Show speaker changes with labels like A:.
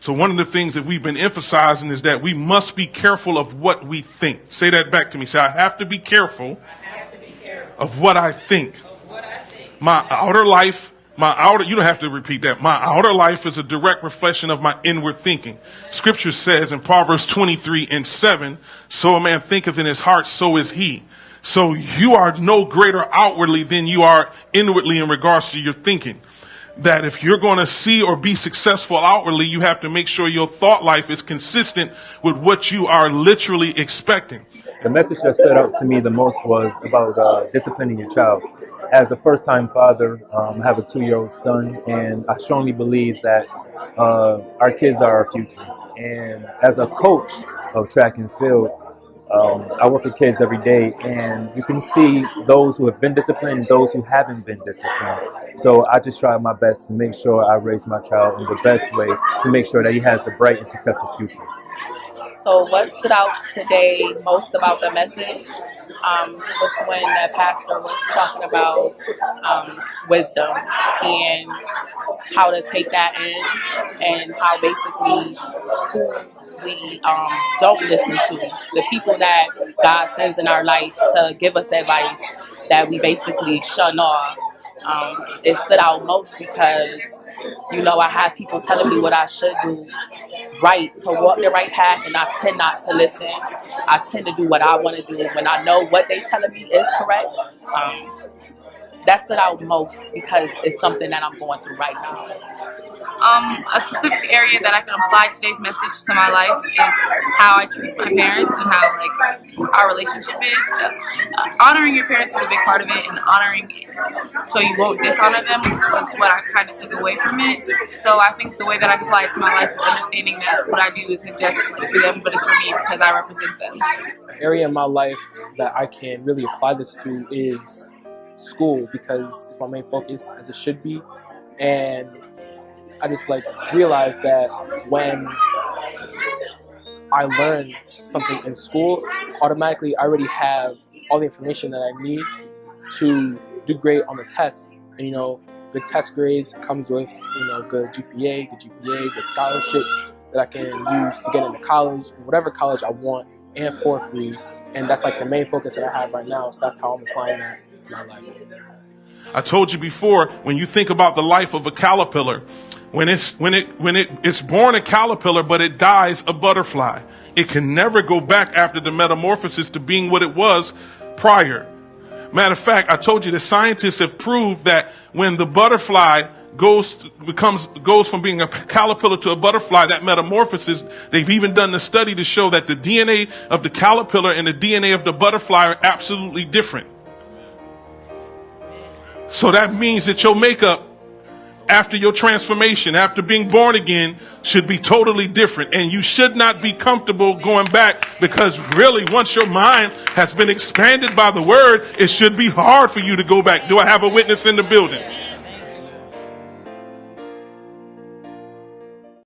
A: So one of the things that we've been emphasizing is that we must be careful of what we think. Say that back to me. Say, I have to be careful of what I think. My outer life, you don't have to repeat that. My outer life is a direct reflection of my inward thinking. Scripture says in Proverbs 23:7, so a man thinketh in his heart, so is he. So you are no greater outwardly than you are inwardly in regards to your thinking. That if you're going to see or be successful outwardly, you have to make sure your thought life is consistent with what you are literally expecting.
B: The message that stood out to me the most was about disciplining your child. As a first-time father, I have a 2-year-old son, and I strongly believe that our kids are our future. And as a coach of track and field, I work with kids every day, and you can see those who have been disciplined and those who haven't been disciplined. So I just try my best to make sure I raise my child in the best way to make sure that he has a bright and successful future.
C: So what stood out today most about the message was when the pastor was talking about wisdom and how to take that in, and how basically who we don't listen to, the people that God sends in our life to give us advice, that we basically shun off. It stood out most because, I have people telling me what I should do, right, to walk the right path, and I tend not to listen. I tend to do what I want to do when I know what they telling me is correct. That stood out most because it's something that I'm going through right now.
D: A specific area that I can apply today's message to my life is how I treat my parents and how our relationship is. Honoring your parents is a big part of it, and honoring so you won't dishonor them was what I kind of took away from it. So I think the way that I can apply it to my life is understanding that what I do isn't just for them, but it's for me because I represent them.
E: An area in my life that I can really apply this to is school, because it's my main focus, as it should be. And I just realized that when I learn something in school, automatically I already have all the information that I need to do great on the tests. And the test grades comes with good GPA, good scholarships that I can use to get into college, whatever college I want, and for free. And that's the main focus that I have right now. So that's how I'm applying that to my life.
A: I told you before, when you think about the life of a caterpillar, when it's born a caterpillar, but it dies a butterfly, it can never go back after the metamorphosis to being what it was prior. Matter of fact, I told you the scientists have proved that when the butterfly goes from being a caterpillar to a butterfly, that metamorphosis, they've even done the study to show that the DNA of the caterpillar and the DNA of the butterfly are absolutely different. So that means that your makeup after your transformation, after being born again, should be totally different. And you should not be comfortable going back, because really, once your mind has been expanded by the word, it should be hard for you to go back. Do I have a witness in the building?